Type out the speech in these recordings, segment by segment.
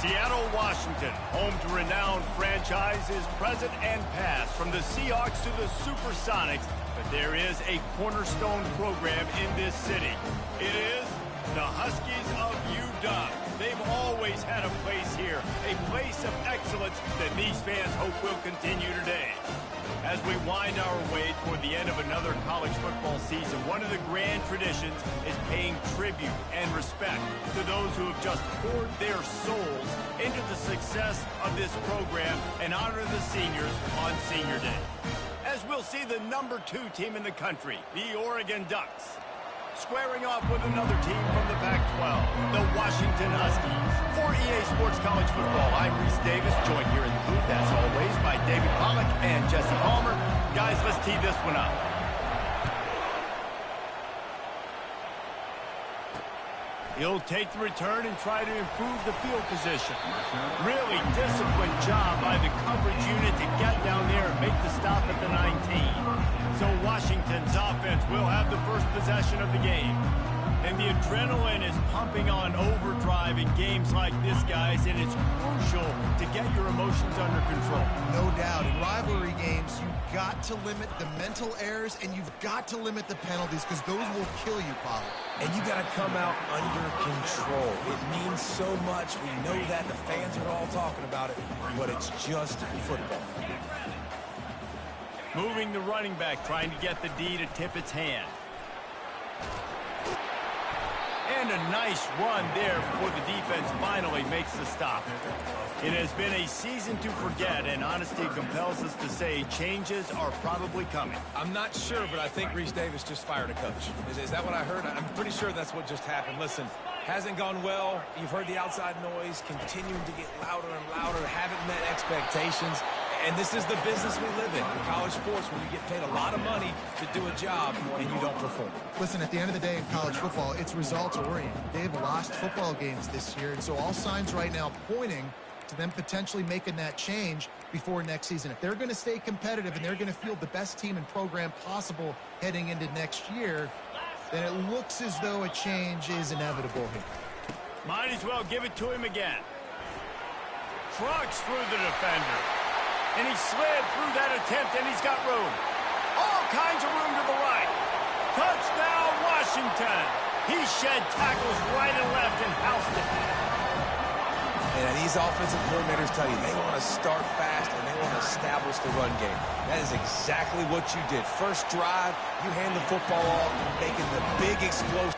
Seattle, Washington, home to renowned franchises present and past, from the Seahawks to the Supersonics, but there is a cornerstone program in this city. It is the Huskies of UW. They've always had a place here, a place of excellence that these fans hope will continue today. As we wind our way toward the end of another college football season, one of the grand traditions is paying tribute and respect to those who have just poured their souls into the success of this program and honor the seniors on Senior Day. As we'll see the number 2 team in the country, the Oregon Ducks, squaring off with another team from the Pac-12, the Washington Huskies. For EA Sports College Football, I'm Reese Davis, joined here in the booth, as always, by David Pollack and Jesse Palmer. Guys, let's tee this one up. He'll take the return and try to improve the field position. Really disciplined job by the coverage unit to get down there and make the stop at the 19. So Washington's offense will have the first possession of the game. And the adrenaline is pumping on overdrive in games like this, guys, and it's crucial to get your emotions under control. No doubt. In rivalry games, you've got to limit the mental errors, and you've got to limit the penalties, because those will kill you, Paulo. And you got to come out under control. It means so much. We know that. The fans are all talking about it, but it's just football. Moving the running back, trying to get the D to tip its hand. And a nice run there before the defense finally makes the stop. It has been a season to forget, and honesty compels us to say changes are probably coming. I'm not sure, but I think Reese Davis just fired a coach. Is that what I heard? I'm pretty sure that's what just happened. Listen, hasn't gone well. You've heard the outside noise, continuing to get louder and louder, haven't met expectations. And this is the business we live in college sports, where you get paid a lot of money to do a job and you don't perform. Listen, at the end of the day in college football, it's results-oriented. They've lost football games this year, and so all signs right now pointing to them potentially making that change before next season. If they're going to stay competitive and they're going to field the best team and program possible heading into next year, then it looks as though a change is inevitable here. Might as well give it to him again. Trucks through the defender. And he slid through that attempt, and he's got room. All kinds of room to the right. Touchdown, Washington. He shed tackles right and left and housed it. And these offensive coordinators tell you they want to start fast and they want to establish the run game. That is exactly what you did. First drive, you hand the football off, making the big explosion.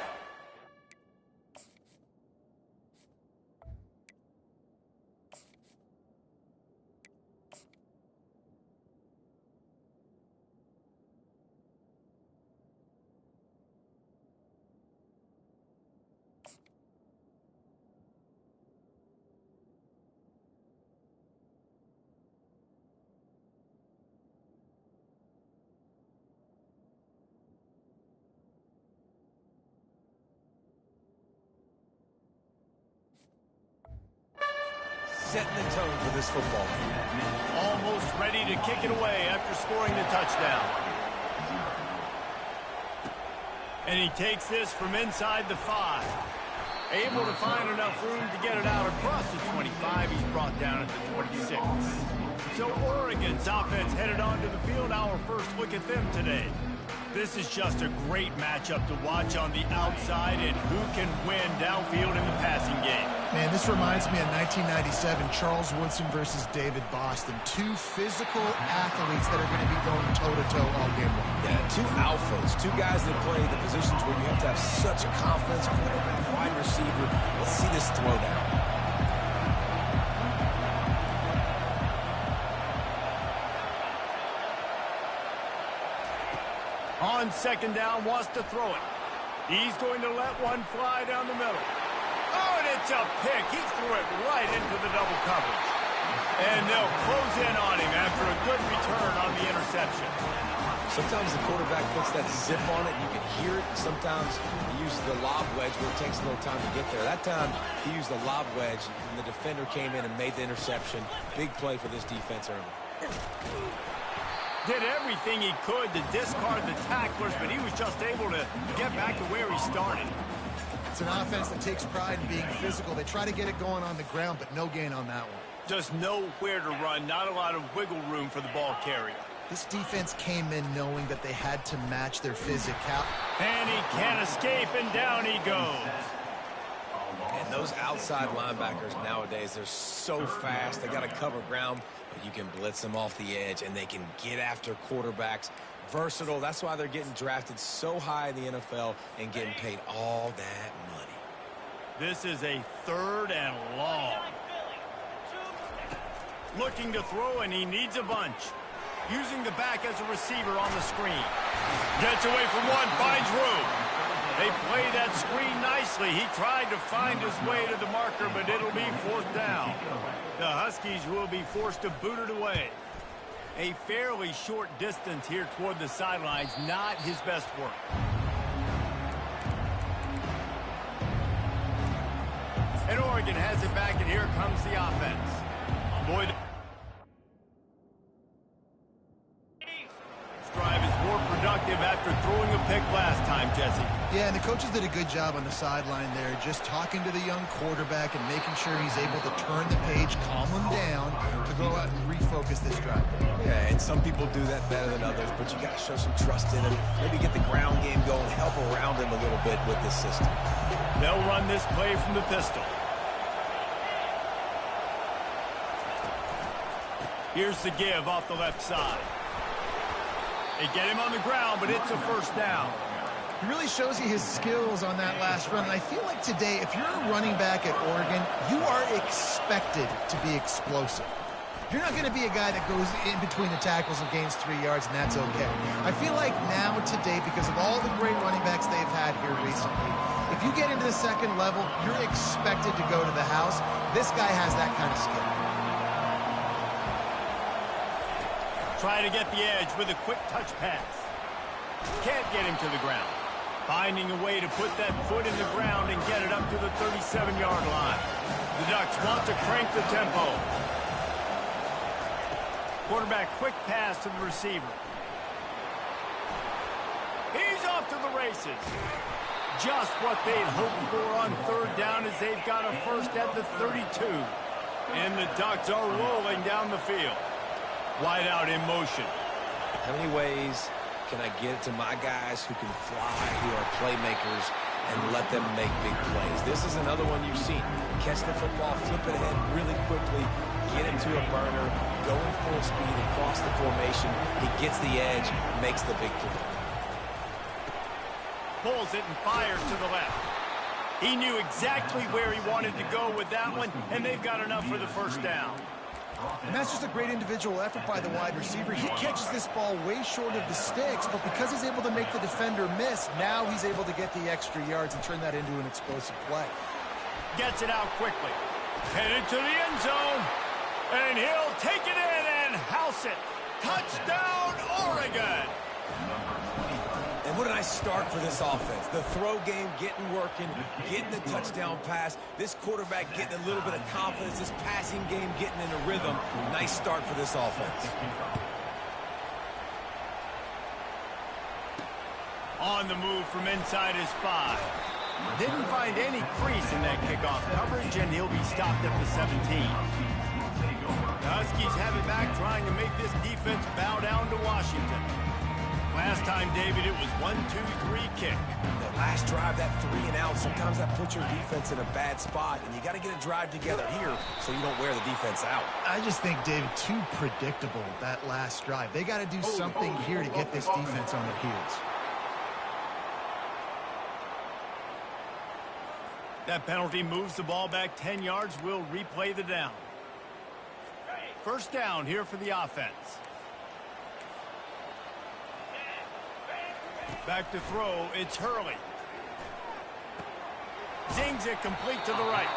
Setting the tone for this football game. Almost ready to kick it away after scoring the touchdown. And he takes this from inside the 5. Able to find enough room to get it out across the 25. He's brought down at the 26. So Oregon's offense headed onto the field. Our first look at them today. This is just a great matchup to watch on the outside, and who can win downfield in the passing game. Man, this reminds me of 1997, Charles Woodson versus David Boston. 2 physical athletes that are going to be going toe-to-toe all game long. Yeah, 2 alphas, 2 guys that play the positions where you have to have such confidence, quarterback, wide receiver. Let's see this throwdown. On second down, wants to throw it. He's going to let one fly down the middle. Oh, and it's a pick. He threw it right into the double coverage. And they'll close in on him after a good return on the interception. Sometimes the quarterback puts that zip on it. You can hear it. Sometimes he uses the lob wedge where it takes a little time to get there. That time, he used the lob wedge, and the defender came in and made the interception. Big play for this defense early. Did everything he could to discard the tacklers, but he was just able to get back to where he started. It's an offense that takes pride in being physical. They try to get it going on the ground, but no gain on that one. Just nowhere to run, not a lot of wiggle room for the ball carrier. This defense came in knowing that they had to match their physicality. And he can't escape, and down he goes. And those outside linebackers nowadays, they're so fast. They got to cover ground, but you can blitz them off the edge, and they can get after quarterbacks. Versatile. That's why they're getting drafted so high in the NFL and getting paid all that money. This is a 3rd and long. Looking to throw, and he needs a bunch. Using the back as a receiver on the screen. Gets away from one, finds room. They play that screen nicely. He tried to find his way to the marker, but it'll be 4th down. The Huskies will be forced to boot it away. A fairly short distance here toward the sidelines, not his best work. And Oregon has it back, and here comes the offense. Boyd. Drive is more productive after throwing a pick last time, Jesse. Yeah, and the coaches did a good job on the sideline there, just talking to the young quarterback and making sure he's able to turn the page, calm him down, to go out and refocus this drive. Yeah, and some people do that better than others, but you got to show some trust in him. Maybe get the ground game going, help around him a little bit with this system. They'll run this play from the pistol. Here's the give off the left side. They get him on the ground, but it's a 1st down. He really shows you his skills on that last run. And I feel like today, if you're a running back at Oregon, you are expected to be explosive. You're not going to be a guy that goes in between the tackles and gains 3 yards, and that's okay. I feel like now today, because of all the great running backs they've had here recently, if you get into the 2nd level, you're expected to go to the house. This guy has that kind of skill. Try to get the edge with a quick touch pass. Can't get him to the ground. Finding a way to put that foot in the ground and get it up to the 37-yard line. The Ducks want to crank the tempo. Quarterback quick pass to the receiver. He's off to the races. Just what they'd hoped for on 3rd down as they've got a 1st at the 32. And the Ducks are rolling down the field. Wide out in motion. How many ways can I get it to my guys who can fly, who are playmakers, and let them make big plays? This is another one you've seen. Catch the football, flip it ahead really quickly, get him to a burner, going full speed across the formation. He gets the edge, makes the big play. Pulls it and fires to the left. He knew exactly where he wanted to go with that one, and they've got enough for the 1st down. And that's just a great individual effort by the wide receiver. He catches this ball way short of the sticks, but because he's able to make the defender miss, now he's able to get the extra yards and turn that into an explosive play. Gets it out quickly. Headed to the end zone. And he'll take it in and house it. Touchdown, Oregon! And what a nice start for this offense. The throw game getting working, getting the touchdown pass. This quarterback getting a little bit of confidence. This passing game getting in a rhythm. Nice start for this offense. On the move from inside his 5. Didn't find any crease in that kickoff coverage, and he'll be stopped at the 17. The Huskies have it back, trying to make this defense bow down to Washington. Last time, David, it was 1-2-3 kick. That last drive, that 3 and out, sometimes that puts your defense in a bad spot, and you got to get a drive together here so you don't wear the defense out. I just think, David, too predictable, that last drive. They got to do something here to get this defense on their heels. That penalty moves the ball back 10 yards. We'll replay the down. 1st down here for the offense. Back to throw, it's Hurley. Zings it complete to the right.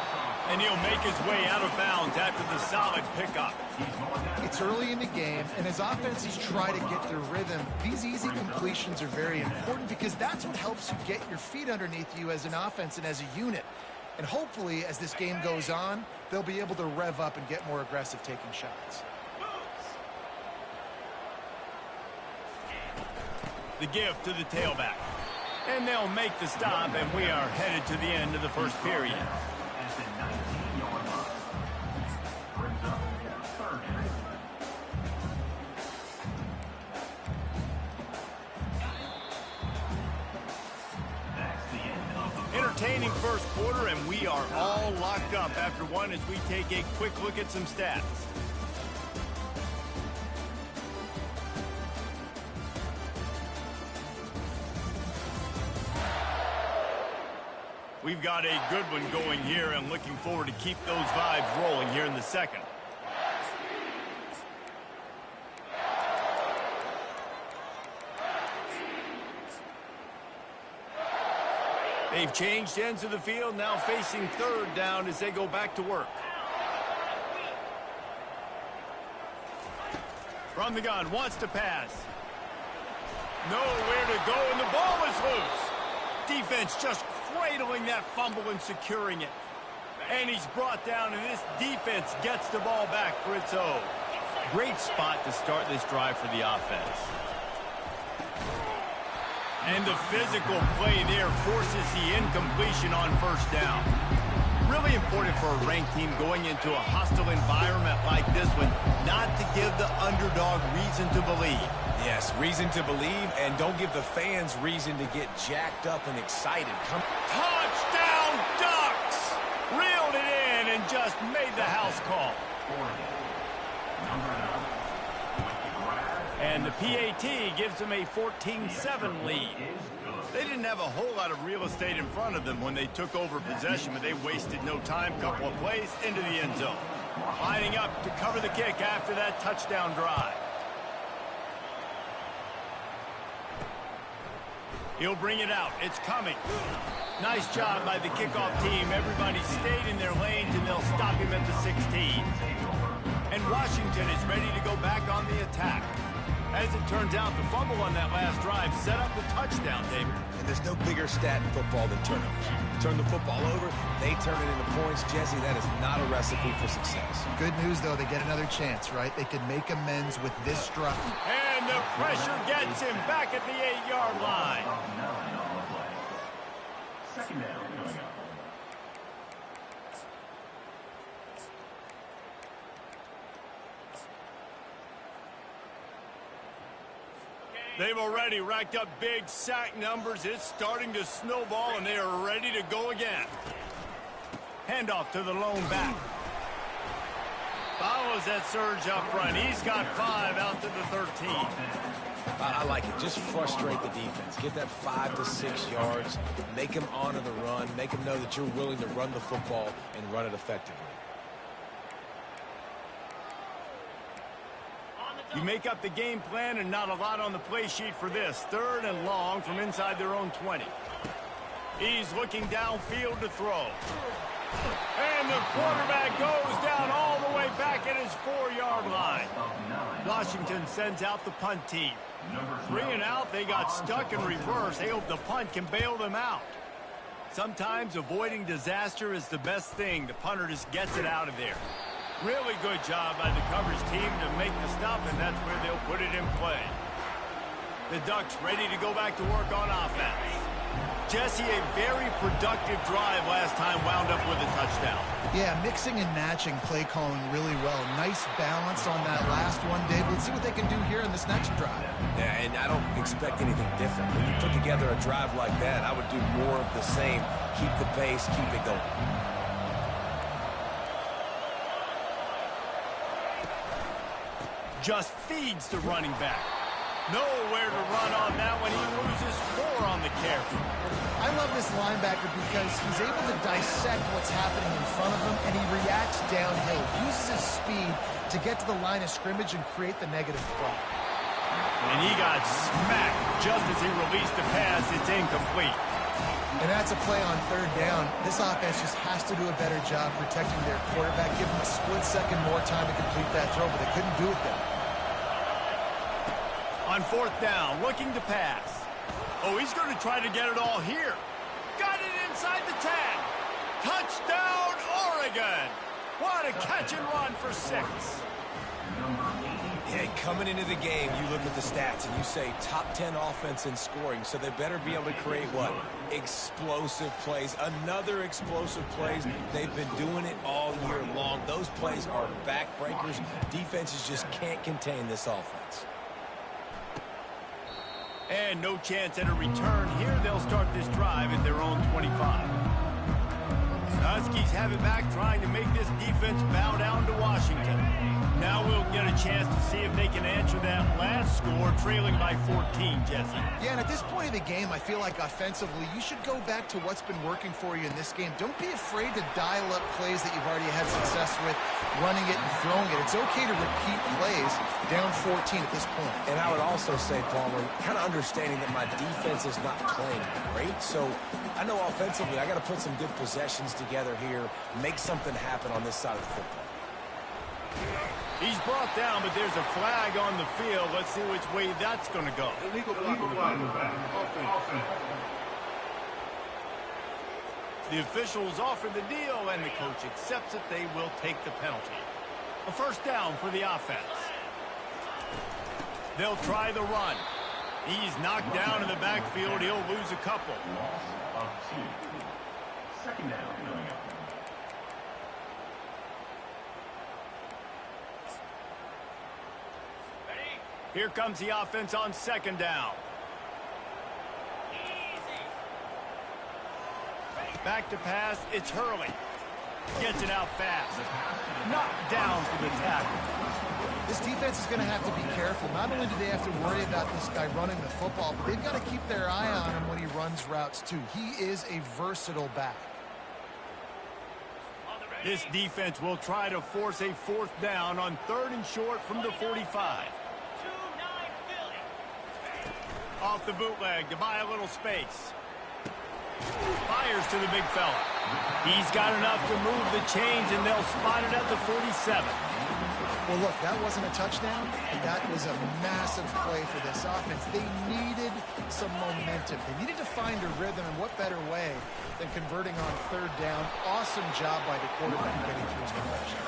And he'll make his way out of bounds after the solid pickup. It's early in the game, and as offenses try to get their rhythm, these easy completions are very important because that's what helps you get your feet underneath you as an offense and as a unit. And hopefully, as this game goes on, they'll be able to rev up and get more aggressive taking shots. The give to the tailback. And they'll make the stop, and we are headed to the end of the first period. Entertaining first quarter, and we are all locked up after one as we take a quick look at some stats. We've got a good one going here, and looking forward to keep those vibes rolling here in the second. They've changed ends of the field, now facing third down as they go back to work. From the gun, wants to pass. Nowhere to go, and the ball is loose. Defense just cradling that fumble and securing it. And he's brought down, and this defense gets the ball back for its own. Great spot to start this drive for the offense. And the physical play there forces the incompletion on first down. Really important for a ranked team going into a hostile environment like this one, not to give the underdog reason to believe. Yes, reason to believe, and don't give the fans reason to get jacked up and excited. Touchdown, Ducks! Reeled it in and just made the house call. And the PAT gives them a 14-7 lead. They didn't have a whole lot of real estate in front of them when they took over possession, but they wasted no time. Couple of plays into the end zone. Lining up to cover the kick after that touchdown drive. He'll bring it out. It's coming. Nice job by the kickoff team. Everybody stayed in their lanes, and they'll stop him at the 16. And Washington is ready to go back on the attack. As it turns out, the fumble on that last drive set up the touchdown, David. And there's no bigger stat in football than turnovers. Turn the football over, they turn it into points. Jesse, that is not a recipe for success. Good news, though, they get another chance, right? They can make amends with this drive. And the pressure gets him back at the 8-yard line. Second down coming up. They've already racked up big sack numbers. It's starting to snowball, and they are ready to go again. Handoff to the lone back. Follows that surge up front. He's got 5 out to the 13. I like it. Just frustrate the defense. Get that 5 to 6 yards. Make them honor the run. Make them know that you're willing to run the football and run it effectively. You make up the game plan, and not a lot on the play sheet for this. 3rd and long from inside their own 20. He's looking downfield to throw. And the quarterback goes down all the way back at his 4-yard line. Washington sends out the punt team. Bringing out, they got stuck in reverse. They hope the punt can bail them out. Sometimes avoiding disaster is the best thing. The punter just gets it out of there. Really good job by the coverage team to make the stop, and that's where they'll put it in play. The Ducks ready to go back to work on offense. Jesse, a very productive drive last time, wound up with a touchdown. Yeah, mixing and matching play calling really well. Nice balance on that last one, Dave. Let's see what they can do here in this next drive. Yeah, and I don't expect anything different. When you put together a drive like that, I would do more of the same. Keep the pace, keep it going. Just feeds the running back. Nowhere to run on that one. He loses 4 on the carry. I love this linebacker because he's able to dissect what's happening in front of him, and he reacts downhill, uses his speed to get to the line of scrimmage and create the negative throw. And he got smacked just as he released the pass. It's incomplete. And that's a play on 3rd down. This offense just has to do a better job protecting their quarterback, give him a split second more time to complete that throw, but they couldn't do it there. On 4th down, looking to pass. Oh, he's going to try to get it all here. Got it inside the 10. Touchdown, Oregon. What a catch and run for 6. Yeah, coming into the game, you look at the stats and you say top 10 offense in scoring, so they better be able to create what? Explosive plays. Another explosive plays. They've been doing it all year long. Those plays are backbreakers. Defenses just can't contain this offense. And no chance at a return here. They'll start this drive at their own 25. The Huskies have it back, trying to make this defense bow down to Washington. Now we'll get a chance to see if they can answer that last score, trailing by 14, Jesse. Yeah, and at this point of the game, I feel like offensively, you should go back to what's been working for you in this game. Don't be afraid to dial up plays that you've already had success with, running it and throwing it. It's okay to repeat plays down 14 at this point. And I would also say, Palmer, kind of understanding that my defense is not playing great, so I know offensively I got to put some good possessions together here, make something happen on this side of the football. He's brought down, but there's a flag on the field. Let's see which way that's going to go. Illegal flag in the back. Offense. The officials offer the deal, and the coach accepts it. They will take the penalty. A first down for the offense. They'll try the run. He's knocked down in the backfield. He'll lose a couple. Loss of 2. Second down coming up. Here comes the offense on second down. Back to pass, it's Hurley. Gets it out fast. Knocked down for the tackle. This defense is going to have to be careful. Not only do they have to worry about this guy running the football, but they've got to keep their eye on him when he runs routes too. He is a versatile back. This defense will try to force a fourth down on 3rd and short from the 45. Off the bootleg to buy a little space. Fires to the big fella. He's got enough to move the chains, and they'll spot it at the 47. Well, look, that wasn't a touchdown. That was a massive play for this offense. They needed some momentum. They needed to find a rhythm, and what better way than converting on 3rd down. Awesome job by the quarterback getting through his progression.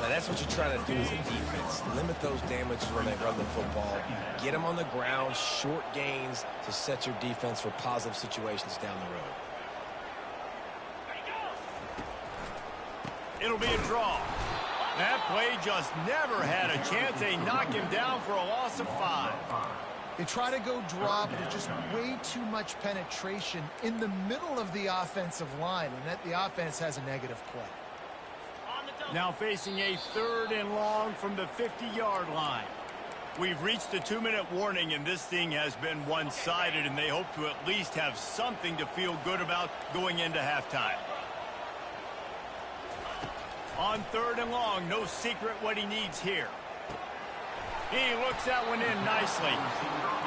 Now, that's what you're trying to do as a defense. Limit those damages when they run the football. Get them on the ground, short gains to set your defense for positive situations down the road. It'll be a draw. That play just never had a chance. They knock him down for a loss of 5. They try to go draw, but there's just way too much penetration in the middle of the offensive line, and that the offense has a negative play. Now facing a 3rd and long from the 50-yard line. We've reached the 2-minute warning, and this thing has been one-sided, and they hope to at least have something to feel good about going into halftime. On 3rd and long, no secret what he needs here. He looks that one in nicely,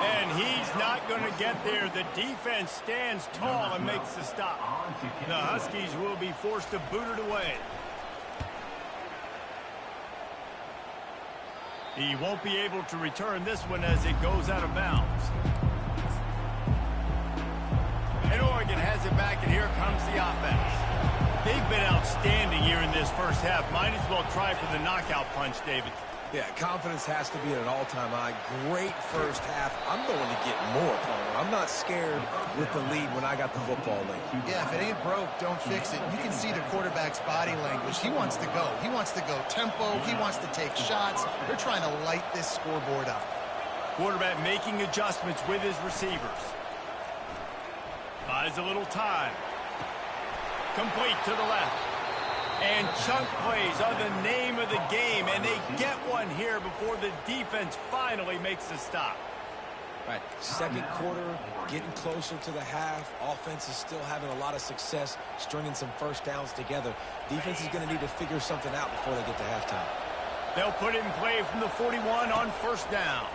and he's not going to get there. The defense stands tall and makes the stop. The Huskies will be forced to boot it away. He won't be able to return this one as it goes out of bounds. And Oregon has it back, and here comes the offense. They've been outstanding here in this first half. Might as well try for the knockout punch, David. Yeah, confidence has to be at an all-time high. Great first half. I'm going to get more, Palmer. I'm not scared with the lead when I got the football late. Yeah, if it ain't broke, don't fix it. You can see the quarterback's body language. He wants to go. He wants to go tempo. He wants to take shots. They're trying to light this scoreboard up. Quarterback making adjustments with his receivers. Buys a little time. Complete to the left. And chunk plays are the name of the game, and they get one here before the defense finally makes the stop. Right, second quarter, getting closer to the half. Offense is still having a lot of success stringing some first downs together. Defense is going to need to figure something out before they get to halftime. They'll put it in play from the 41 on first down.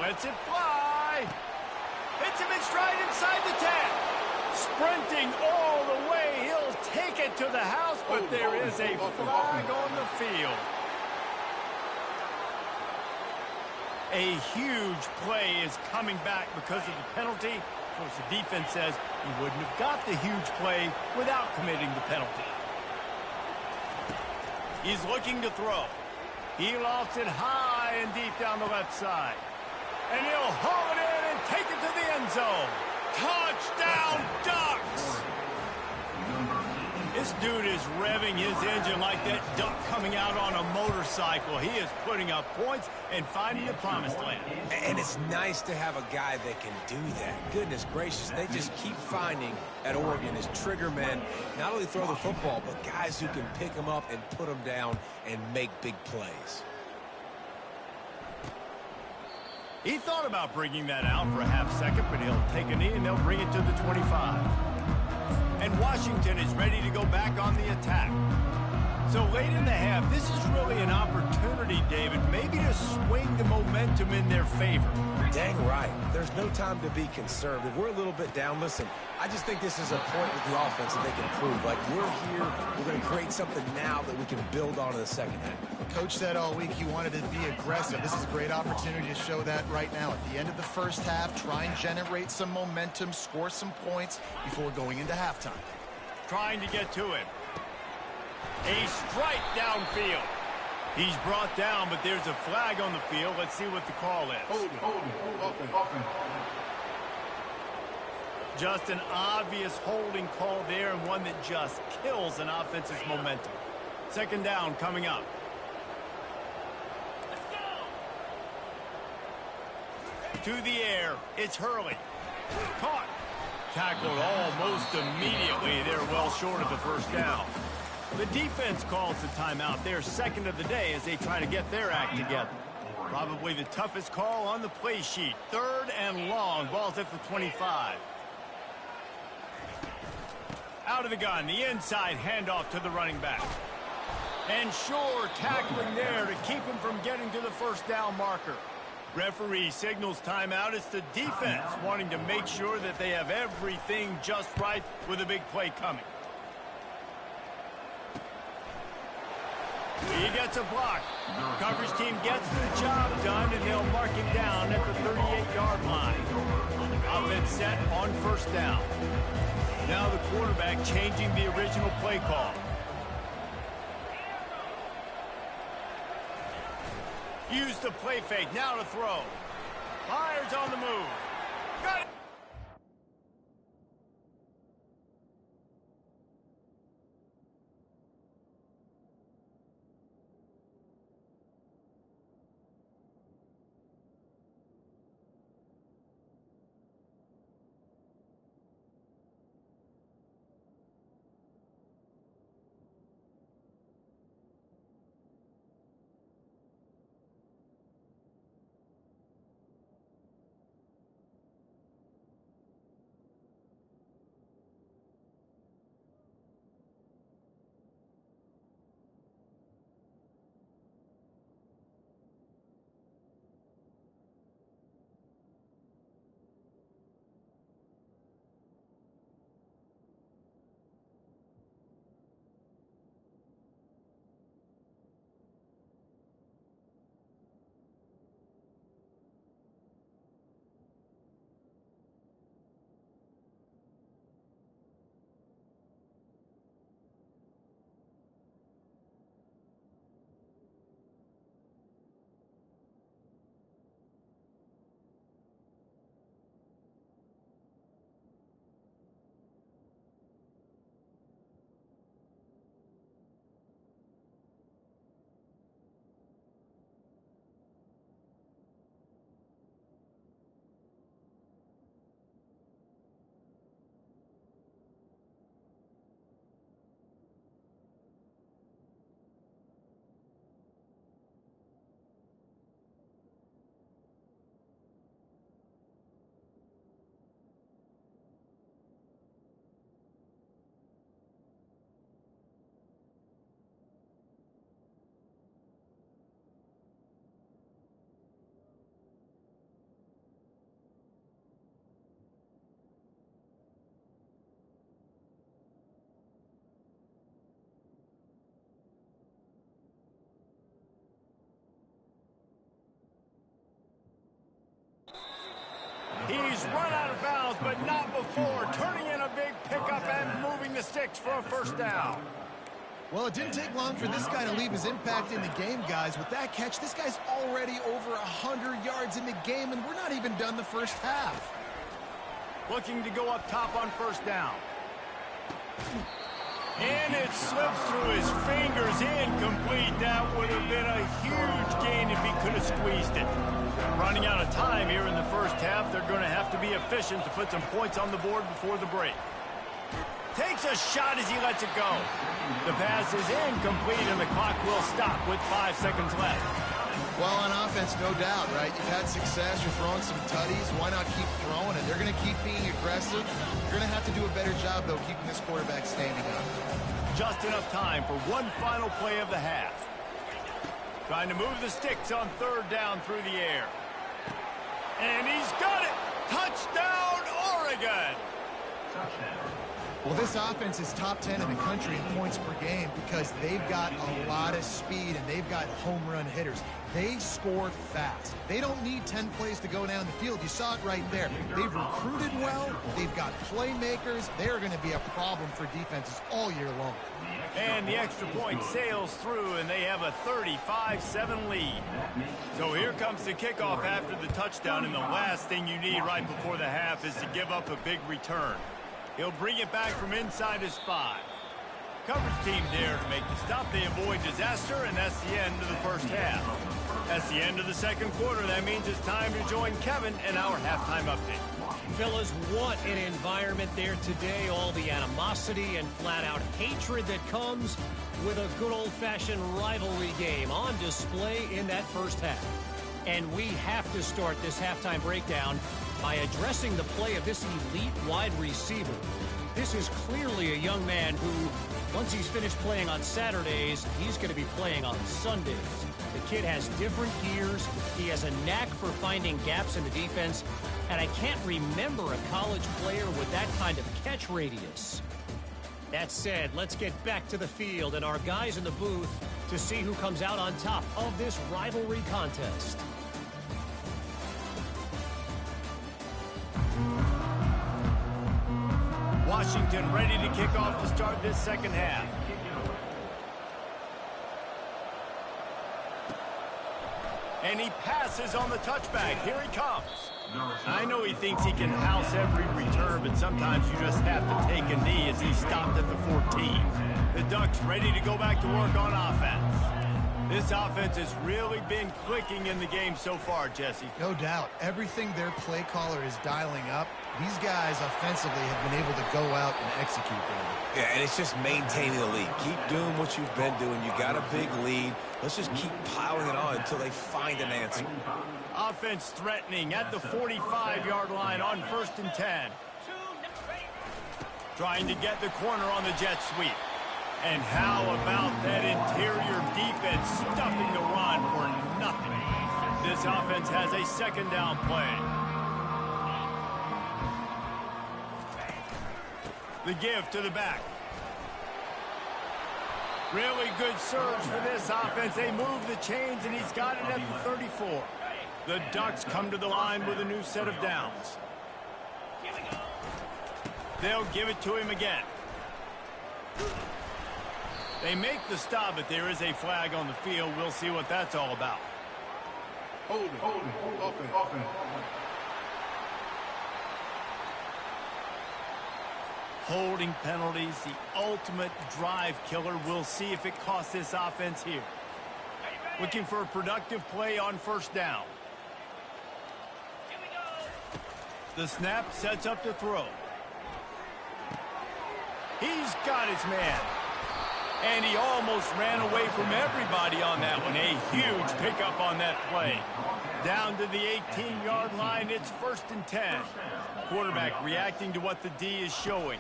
Lets it fly. Hits him in stride inside the 10. Sprinting all the way. He'll take it to the house, but there is a flag on the field. A huge play is coming back because of the penalty. Of course, the defense says he wouldn't have got the huge play without committing the penalty. He's looking to throw. He lofts it high. high and deep down the left side. And he'll haul it in and take it to the end zone. Touchdown, Ducks! This dude is revving his engine like that duck coming out on a motorcycle. He is putting up points and finding the promised land. And it's nice to have a guy that can do that. Goodness gracious, they just keep finding at Oregon as trigger men, not only throw the football, but guys who can pick them up and put them down and make big plays. He thought about bringing that out for a half second, but he'll take a knee and they'll bring it to the 25. And Washington is ready to go back on the attack. So late in the half, this is really an opportunity, David, maybe to swing the momentum in their favor. Dang right. There's no time to be conservative. We're a little bit down. Listen, I just think this is a point with the offense that they can prove. Like, we're here, we're going to create something now that we can build on in the second half. Coach said all week he wanted to be aggressive. This is a great opportunity to show that right now. At the end of the first half, try and generate some momentum, score some points before going into halftime. Trying to get to him. A strike downfield. He's brought down, but there's a flag on the field. Let's see what the call is. Hold it. Just an obvious holding call there, and one that just kills an offense's momentum. Second down coming up. To the air, it's Hurley. Caught. Tackled almost immediately. They're well short of the first down. The defense calls the timeout. They're second of the day as they try to get their act together. Probably the toughest call on the play sheet. Third and long. Ball's at the 25. Out of the gun. The inside handoff to the running back. And sure, tackling there to keep him from getting to the first down marker. Referee signals timeout. It's the defense wanting to make sure that they have everything just right with a big play coming. He gets a block. Coverage team gets the job done, and they'll mark him down at the 38-yard line. Offense set on first down. Now the quarterback changing the original play call. Use the play fake. Now to throw. Fires on the move. Got it. He's run out of bounds, but not before. Turning in a big pickup and moving the sticks for a first down. Well, it didn't take long for this guy to leave his impact in the game, guys. With that catch, this guy's already over 100 yards in the game, and we're not even done the first half. Looking to go up top on first down. And it slips through his fingers, incomplete. That would have been a huge gain if he could have squeezed it. Running out of time here in the first half, they're going to have to be efficient to put some points on the board before the break. Takes a shot as he lets it go. The pass is incomplete, and the clock will stop with 5 seconds left. Well, on offense, no doubt, right? You've had success. You're throwing some tutties. Why not keep throwing? And they're going to keep being aggressive. You're going to have to do a better job, though, keeping this quarterback standing up. Just enough time for one final play of the half. Trying to move the sticks on third down through the air. And he's got it! Touchdown, Oregon! Touchdown. Well, this offense is top 10 in the country in points per game because they've got a lot of speed and they've got home run hitters. They score fast. They don't need 10 plays to go down the field. You saw it right there. They've recruited well. They've got playmakers. They're going to be a problem for defenses all year long. And the extra point sails through, and they have a 35-7 lead. So here comes the kickoff after the touchdown, and the last thing you need right before the half is to give up a big return. He'll bring it back from inside his 5. Coverage team there to make the stop. They avoid disaster, and that's the end of the first half. That's the end of the second quarter. That means it's time to join Kevin in our halftime update. Fellas, what an environment there today. All the animosity and flat-out hatred that comes with a good old-fashioned rivalry game on display in that first half. And we have to start this halftime breakdown by addressing the play of this elite wide receiver. This is clearly a young man who, once he's finished playing on Saturdays, he's going to be playing on Sundays. The kid has different gears. He has a knack for finding gaps in the defense. And I can't remember a college player with that kind of catch radius. That said, let's get back to the field and our guys in the booth to see who comes out on top of this rivalry contest. Washington ready to kick off to start this second half. And he passes on the touchback. Here he comes. I know he thinks he can house every return, but sometimes you just have to take a knee as he stopped at the 14. The Ducks ready to go back to work on offense. This offense has really been clicking in the game so far, Jesse. No doubt. Everything their play caller is dialing up, these guys offensively have been able to go out and execute there. Yeah, and it's just maintaining the lead. Keep doing what you've been doing. You got a big lead. Let's just keep piling it on until they find an answer. Offense threatening at the 45-yard line on 1st and 10. Trying to get the corner on the jet sweep. And how about that interior defense stuffing the run for nothing? This offense has a second down play. The give to the back. Really good surge for this offense. They move the chains, and he's got it at the 34. The Ducks come to the line with a new set of downs. They'll give it to him again. They make the stop, but there is a flag on the field. We'll see what that's all about. Open. Holding penalties, the ultimate drive killer. We'll see if it costs this offense here. Looking for a productive play on first down. The snap sets up to throw. He's got his man. And he almost ran away from everybody on that one. A huge pickup on that play. Down to the 18-yard line, it's 1st and 10. Quarterback reacting to what the D is showing.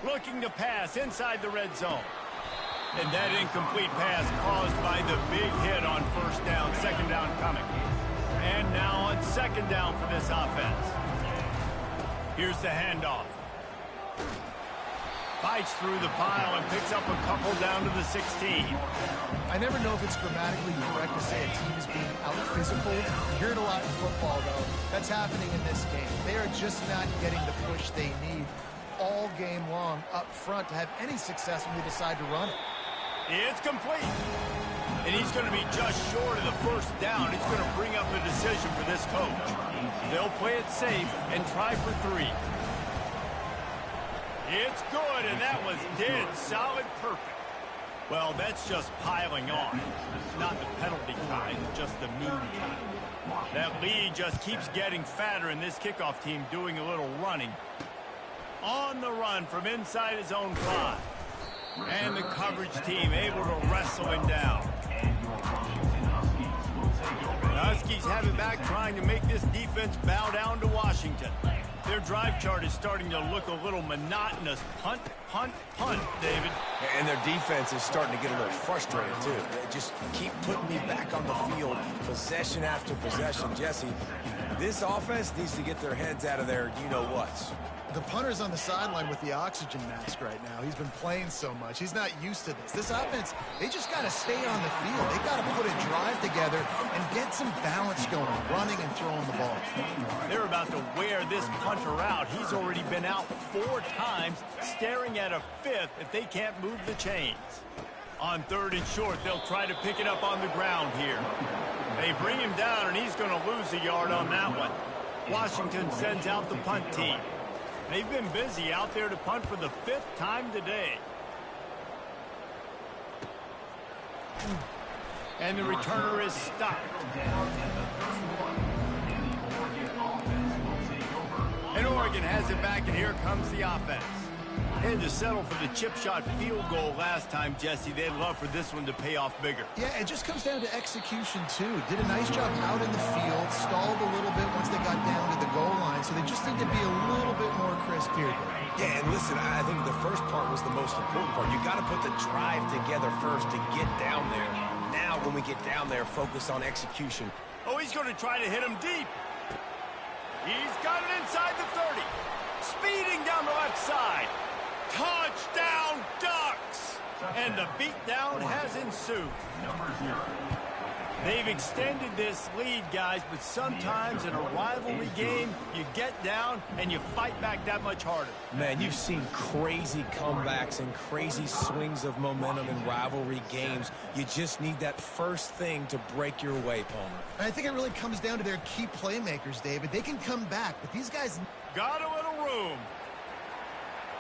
Looking to pass inside the red zone. And that incomplete pass caused by the big hit on first down, second down coming. And now on second down for this offense. Here's the handoff. Fights through the pile and picks up a couple down to the 16. I never know if it's grammatically correct to say a team is being out-physical. You hear it a lot in football, though. That's happening in this game. They are just not getting the push they need. all game long up front to have any success when they decide to run it. It's complete. And he's going to be just short of the first down. It's going to bring up a decision for this coach. They'll play it safe and try for 3. It's good, and that was dead solid perfect. Well, that's just piling on. Not the penalty kind, just the mean kind. That lead just keeps getting fatter, and this kickoff team doing a little running. On the run from inside his own 5. And the coverage team able to wrestle him down. The Huskies have it back, trying to make this defense bow down to Washington. Their drive chart is starting to look a little monotonous. Punt, punt, punt, David. And their defense is starting to get a little frustrated, too. They just keep putting me back on the field, possession after possession. Jesse, this offense needs to get their heads out of their you-know-whats. The punter's on the sideline with the oxygen mask right now. He's been playing so much. He's not used to this. This offense, they just got to stay on the field. They got to put a drive together and get some balance going, running and throwing the ball. They're about to wear this punter out. He's already been out 4 times, staring at a 5th if they can't move the chains. On 3rd and short, they'll try to pick it up on the ground here. They bring him down, and he's going to lose a yard on that one. Washington sends out the punt team. They've been busy out there to punt for the 5th time today. And the returner is stopped. And Oregon has it back, and here comes the offense. They had to settle for the chip shot field goal last time, Jesse. They'd love for this one to pay off bigger. Yeah, it just comes down to execution, too. Did a nice job out in the field, stalled a little bit once they got down to the goal line, so they just need to be a little bit more crisp here. Yeah, and listen, I think the first part was the most important part. You got to put the drive together first to get down there. Now, when we get down there, focus on execution. Oh, he's going to try to hit him deep. He's got it inside the 30. Speeding down the left side. Touchdown, Ducks! And the beatdown has ensued. They've extended this lead, guys, but sometimes in a rivalry game, you get down and you fight back that much harder. Man, you've seen crazy comebacks and crazy swings of momentum in rivalry games. You just need that first thing to break your way, Palmer. I think it really comes down to their key playmakers, David. They can come back, but these guys... Got a little room.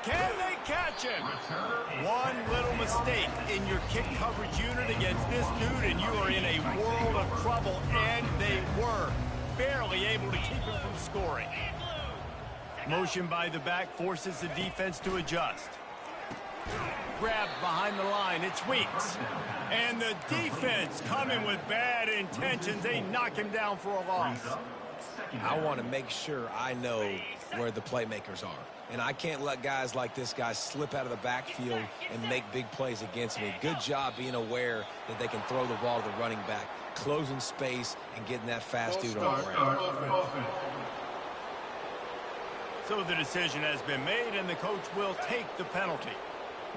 Can they catch him? One little mistake in your kick coverage unit against this dude, and you are in a world of trouble, and they were barely able to keep him from scoring. Motion by the back forces the defense to adjust. Grabbed behind the line, it's Weeks. And the defense coming with bad intentions. They knock him down for a loss. I want to make sure I know where the playmakers are. And I can't let guys like this guy slip out of the backfield and make big plays against me. Good job being aware that they can throw the ball to the running back, closing space, and getting that fast dude on the ground. So the decision has been made, and the coach will take the penalty.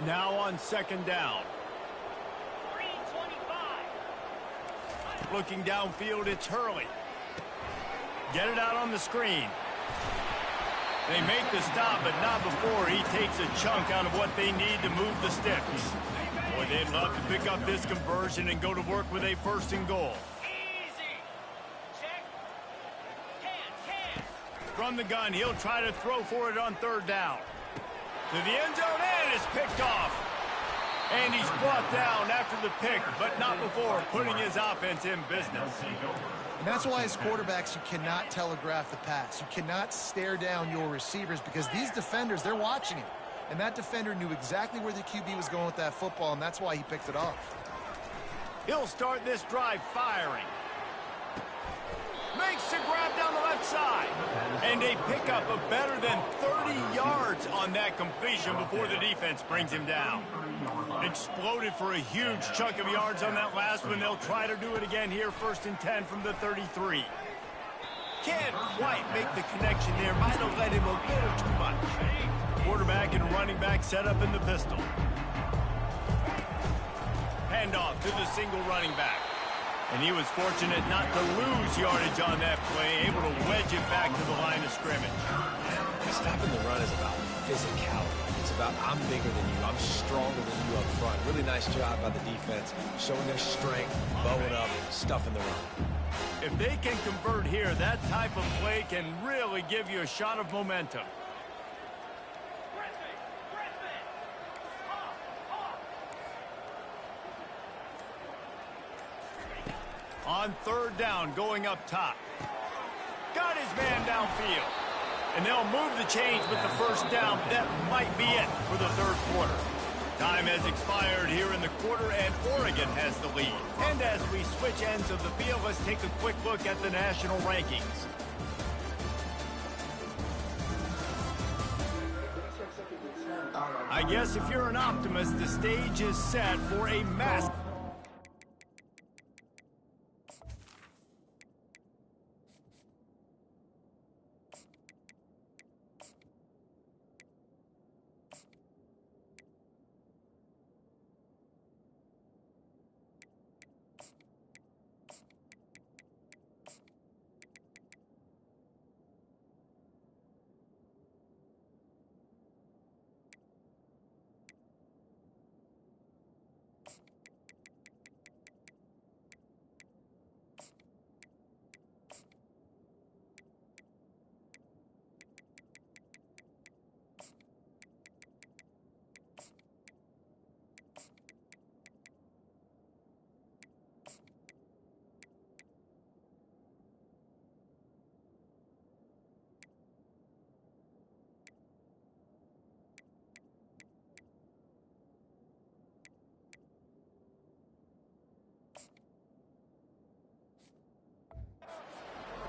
Now on 2nd down. Looking downfield, it's Hurley. Get it out on the screen. They make the stop, but not before he takes a chunk out of what they need to move the sticks. Boy, they'd love to pick up this conversion and go to work with a 1st and goal. From the gun, he'll try to throw for it on 3rd down. To the end zone, and it's picked off. And he's brought down after the pick, but not before putting his offense in business. And that's why as quarterbacks, you cannot telegraph the pass. You cannot stare down your receivers because these defenders, they're watching it. And that defender knew exactly where the QB was going with that football, and that's why he picked it off. He'll start this drive firing. Makes the grab down the left side. And a pickup of better than 30 yards on that completion before the defense brings him down. Exploded for a huge chunk of yards on that last one. They'll try to do it again here, 1st and 10 from the 33. Can't quite make the connection there. Might have let him a little too much. Quarterback and running back set up in the pistol. Handoff to the single running back. And he was fortunate not to lose yardage on that play, able to wedge it back to the line of scrimmage. Stopping the run is about physicality. It's about I'm bigger than you. I'm stronger than you up front. Really nice job by the defense, showing their strength, bowing up, stuffing the run. If they can convert here, that type of play can really give you a shot of momentum. On third down, going up top. Got his man downfield. And they'll move the chains with the first down. That might be it for the third quarter. Time has expired here in the quarter, and Oregon has the lead. And as we switch ends of the field, let's take a quick look at the national rankings. I guess if you're an optimist, the stage is set for a massive...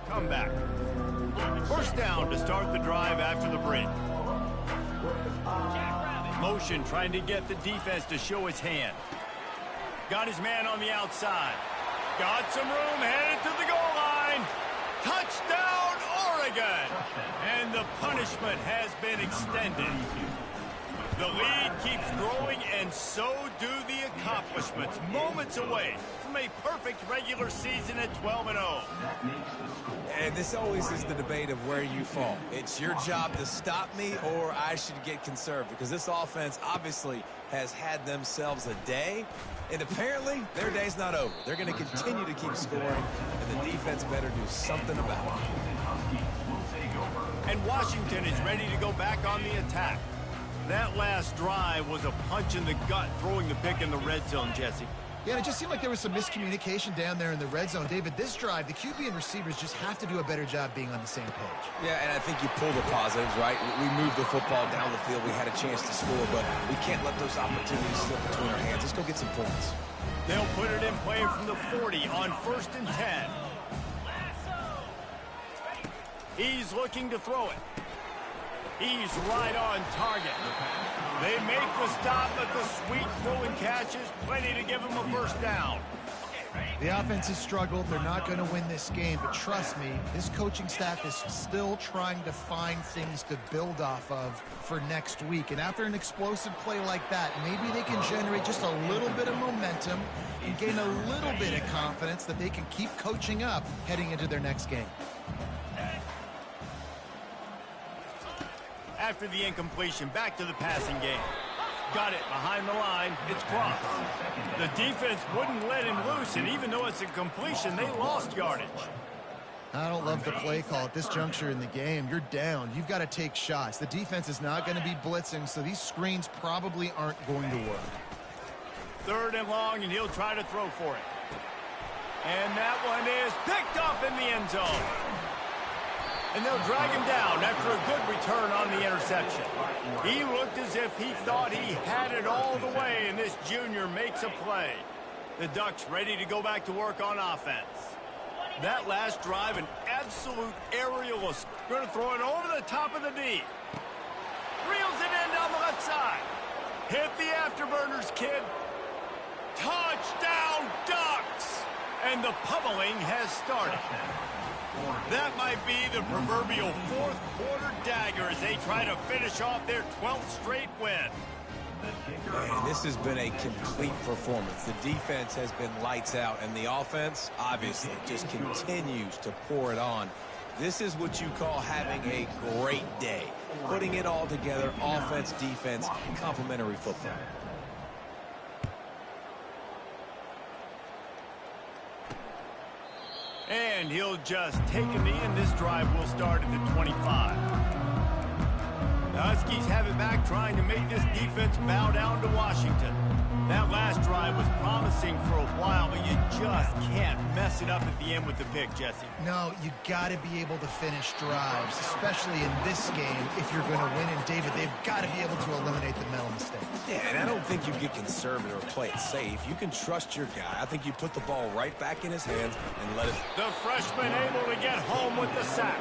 Comeback. First down to start the drive after the break. Motion trying to get the defense to show his hand. Got his man on the outside. Got some room, headed to the goal line. Touchdown, Oregon! And the punishment has been extended. The lead keeps growing, and so do the accomplishments. Moments away from a perfect regular season at 12-0. And this always is the debate of where you fall. It's your job to stop me, or I should get conserved, because this offense obviously has had themselves a day, and apparently their day's not over. They're going to continue to keep scoring, and the defense better do something about it. And Washington is ready to go back on the attack. That last drive was a punch in the gut, throwing the pick in the red zone, Jesse. Yeah, and it just seemed like there was some miscommunication down there in the red zone. David, this drive, the QB and receivers just have to do a better job being on the same page. Yeah, and I think you pull the positives, right? We moved the football down the field. We had a chance to score, but we can't let those opportunities slip between our hands. Let's go get some points. They'll put it in play from the 40 on 1st and 10. He's looking to throw it. He's right on target. They make the stop, but the sweet throw and catch is plenty to give him a first down. The offense has struggled. They're not going to win this game, but trust me, this coaching staff is still trying to find things to build off of for next week. And after an explosive play like that, maybe they can generate just a little bit of momentum and gain a little bit of confidence that they can keep coaching up heading into their next game. After the incompletion, back to the passing game. Got it behind the line. It's crossed. The defense wouldn't let him loose, and even though it's a completion, they lost yardage. I don't love the play call at this juncture in the game. You're down. You've got to take shots. The defense is not going to be blitzing, so these screens probably aren't going to work. 3rd and long, and he'll try to throw for it. And that one is picked off in the end zone. And they'll drag him down after a good return on the interception. He looked as if he thought he had it all the way, and this junior makes a play. The Ducks ready to go back to work on offense. That last drive, an absolute aerial. Going to throw it over the top of the D. Reels it in down the left side. Hit the afterburners, kid. Touchdown, Ducks! And the pummeling has started. That might be the proverbial 4th quarter dagger as they try to finish off their 12th straight win. Man, this has been a complete performance. The defense has been lights out, and the offense, obviously, just continues to pour it on. This is what you call having a great day. Putting it all together, offense, defense, complimentary football. And he'll just take a knee, and this drive will start at the 25. The Huskies have it back, trying to make this defense bow down to Washington. That last drive was promising for a while, but you just can't mess it up at the end with the pick, Jesse. No, you got to be able to finish drives, especially in this game. If you're going to win, and David, they've got to be able to eliminate the mental mistakes. Yeah, and I don't think you get conservative or play it safe. You can trust your guy. I think you put the ball right back in his hands and let it... The freshman able to get home with the sack.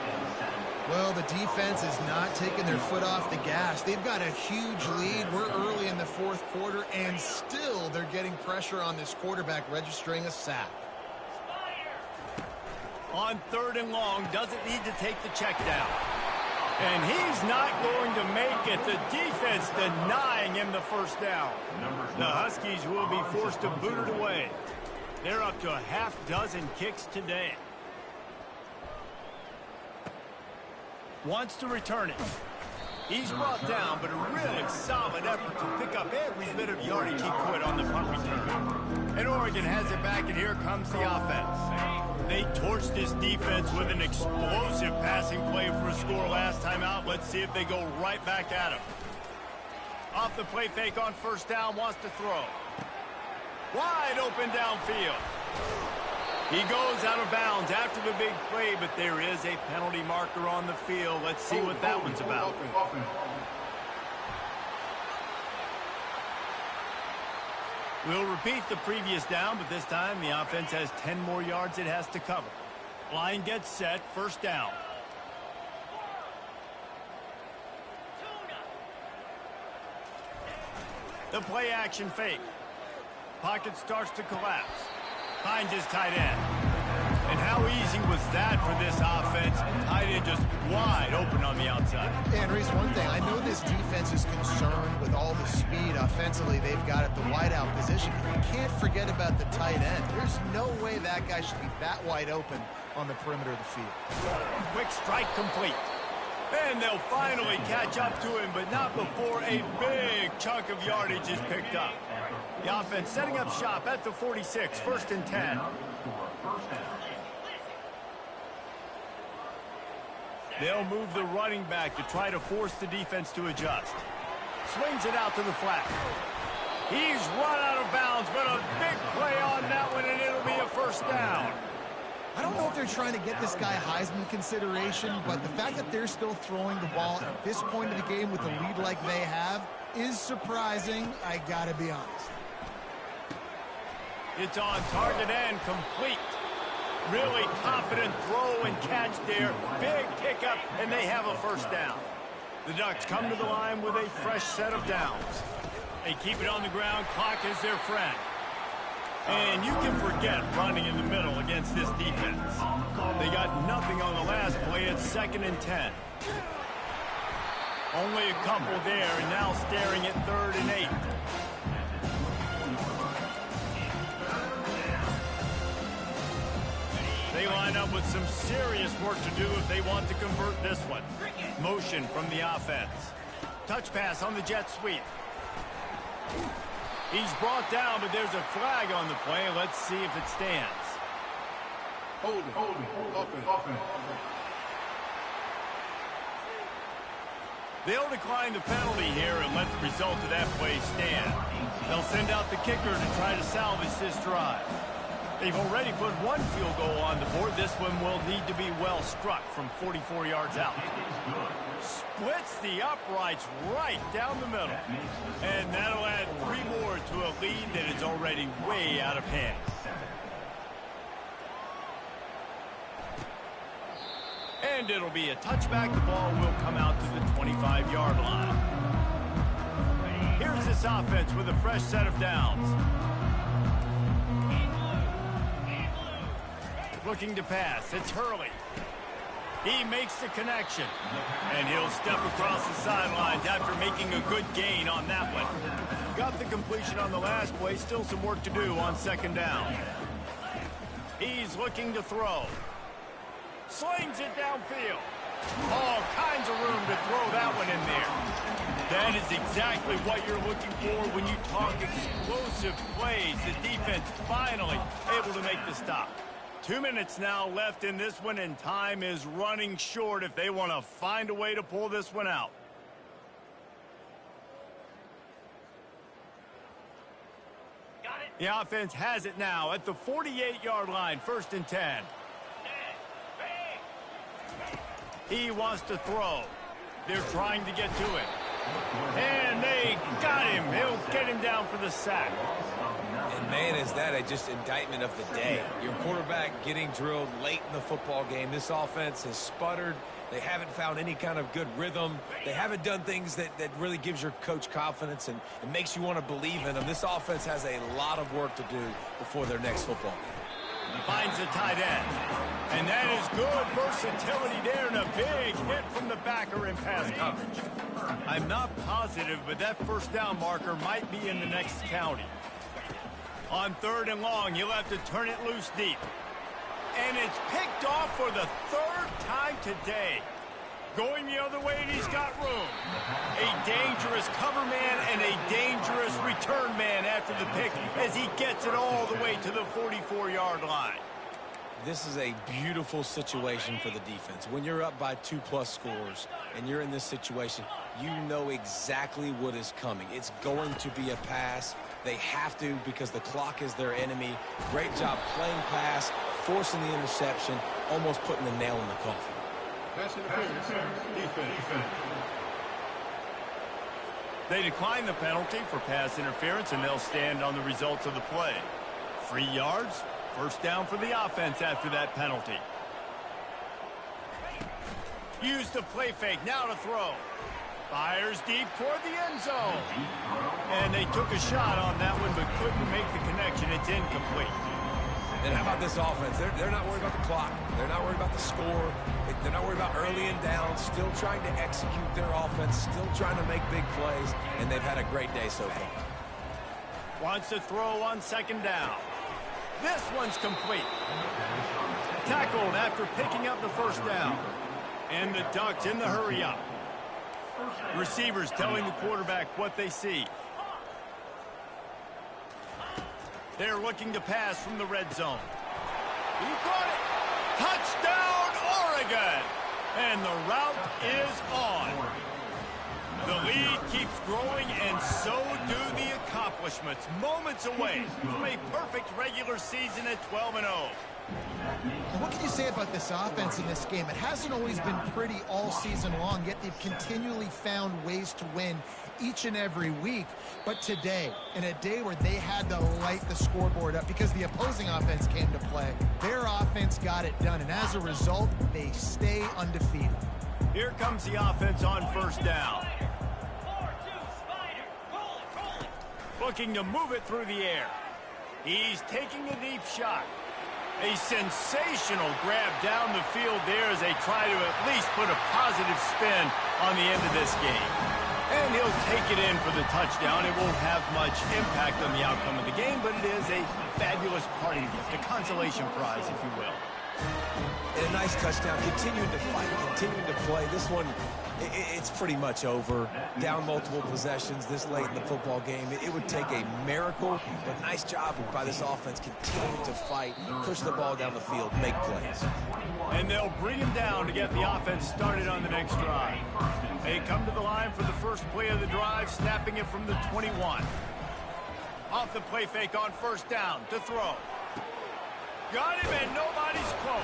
Well, the defense is not taking their foot off the gas. They've got a huge lead. We're early in the fourth quarter, and still they're getting pressure on this quarterback, registering a sack. On 3rd and long, doesn't need to take the check down. And he's not going to make it. The defense denying him the first down. The Huskies will be forced to boot it away. They're up to a half dozen kicks today. Wants to return it. He's brought down, but a really solid effort to pick up every bit of yardage he could on the punt return. And Oregon has it back, and here comes the offense. They torched this defense with an explosive passing play for a score last time out. Let's see if they go right back at him. Off the play fake on 1st down, wants to throw. Wide open downfield. He goes out of bounds after the big play, but there is a penalty marker on the field. Let's see what that one's about. We'll repeat the previous down, but this time the offense has 10 more yards it has to cover. Line gets set, 1st down. The play action fake. Pocket starts to collapse. Finds his tight end. And how easy was that for this offense? Tight end just wide open on the outside. And Reese, one thing, I know this defense is concerned with all the speed offensively they've got at the wideout position. You can't forget about the tight end. There's no way that guy should be that wide open on the perimeter of the field. Quick strike complete. And they'll finally catch up to him, but not before a big chunk of yardage is picked up. The offense setting up shop at the 46, 1st and 10. They'll move the running back to try to force the defense to adjust. Swings it out to the flat. He's run out of bounds, but a big play on that one, and it'll be a 1st down. I don't know if they're trying to get this guy Heisman consideration, but the fact that they're still throwing the ball at this point of the game with a lead like they have is surprising, I gotta be honest. It's on target and complete. Really confident throw and catch there. Big pickup, and they have a 1st down. The Ducks come to the line with a fresh set of downs. They keep it on the ground. Clock is their friend. And you can forget running in the middle against this defense. They got nothing on the last play. It's 2nd and 10. Only a couple there, and now staring at 3rd and 8. They line up with some serious work to do if they want to convert this one. Motion from the offense. Touch pass on the jet sweep. He's brought down, but there's a flag on the play. Let's see if it stands. Holding. They'll decline the penalty here and let the result of that play stand. They'll send out the kicker to try to salvage this drive. They've already put one field goal on the board. This one will need to be well struck from 44 yards out. Splits the uprights right down the middle. And that'll add 3 more to a lead that is already way out of hand. And it'll be a touchback. The ball will come out to the 25-yard line. Here's this offense with a fresh set of downs. Looking to pass. It's Hurley. He makes the connection. And he'll step across the sidelines after making a good gain on that one. Got the completion on the last play. Still some work to do on 2nd down. He's looking to throw. Slings it downfield. All kinds of room to throw that one in there. That is exactly what you're looking for when you talk explosive plays. The defense finally able to make the stop. 2 minutes now left in this one, and time is running short if they want to find a way to pull this one out. The offense has it now at the 48-yard line, 1st and 10. He wants to throw. They're trying to get to it. And they got him. He'll get him down for the sack. And, man, is that a just indictment of the day. Your quarterback getting drilled late in the football game. This offense has sputtered. They haven't found any kind of good rhythm. They haven't done things that really gives your coach confidence and it makes you want to believe in them. This offense has a lot of work to do before their next football game. Finds a tight end. And that is good versatility there, and a big hit from the backer in pass coverage. I'm not positive, but that first down marker might be in the next county. On 3rd and long, he'll have to turn it loose deep. And it's picked off for the 3rd time today. Going the other way, and he's got room. A dangerous cover man and a dangerous return man after the pick as he gets it all the way to the 44-yard line. This is a beautiful situation for the defense. When you're up by 2+ scores and you're in this situation, you know exactly what is coming. It's going to be a pass. They have to because the clock is their enemy. Great job playing pass, forcing the interception, almost putting the nail in the coffin. Pass interference. Defense. They decline the penalty for pass interference, and they'll stand on the results of the play. 3 yards, 1st down for the offense after that penalty. Use the play fake, now to throw. Fires deep toward the end zone. And they took a shot on that one, but couldn't make the connection. It's incomplete. And how about this offense? They're not worried about the clock. They're not worried about the score. They're not worried about early and down. Still trying to execute their offense. Still trying to make big plays. And they've had a great day so far. Wants to throw on 2nd down. This one's complete. Tackled after picking up the 1st down. And the Ducks in the hurry up. Receivers telling the quarterback what they see. They're looking to pass from the red zone. He caught it. Touchdown, Oregon. And the route is on. The lead keeps growing, and so do the accomplishments. Moments away from a perfect regular season at 12-0. And what can you say about this offense in this game? It hasn't always been pretty all season long, yet they've continually found ways to win each and every week. But today, in a day where they had to light the scoreboard up because the opposing offense came to play, their offense got it done. And as a result, they stay undefeated. Here comes the offense on 1st down. Looking to move it through the air. He's taking a deep shot. A sensational grab down the field there as they try to at least put a positive spin on the end of this game. And he'll take it in for the touchdown. It won't have much impact on the outcome of the game, but it is a fabulous parting gift, a consolation prize, if you will. And a nice touchdown. Continuing to fight, continuing to play. This one, it's pretty much over. Down multiple possessions this late in the football game. It would take a miracle, but nice job by this offense continuing to fight, push the ball down the field, make plays. And they'll bring him down to get the offense started on the next drive. They come to the line for the first play of the drive, snapping it from the 21. Off the play fake on 1st down to throw. Got him, and nobody's close.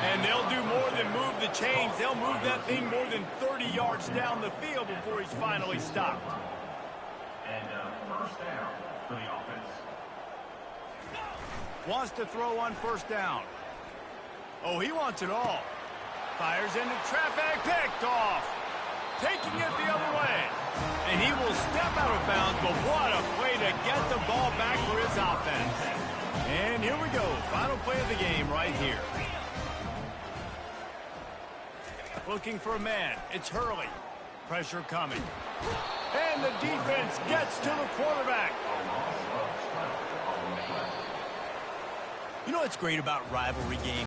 And they'll do more than move the chains. They'll move that thing more than 30 yards down the field before he's finally stopped. And 1st down for the offense. Wants to throw on 1st down. Oh, he wants it all. Fires into traffic, picked off. Taking it the other way. And he will step out of bounds, but what a play to get the ball back for his offense. And here we go, final play of the game right here. Looking for a man, it's Hurley. Pressure coming. And the defense gets to the quarterback. You know what's great about rivalry games?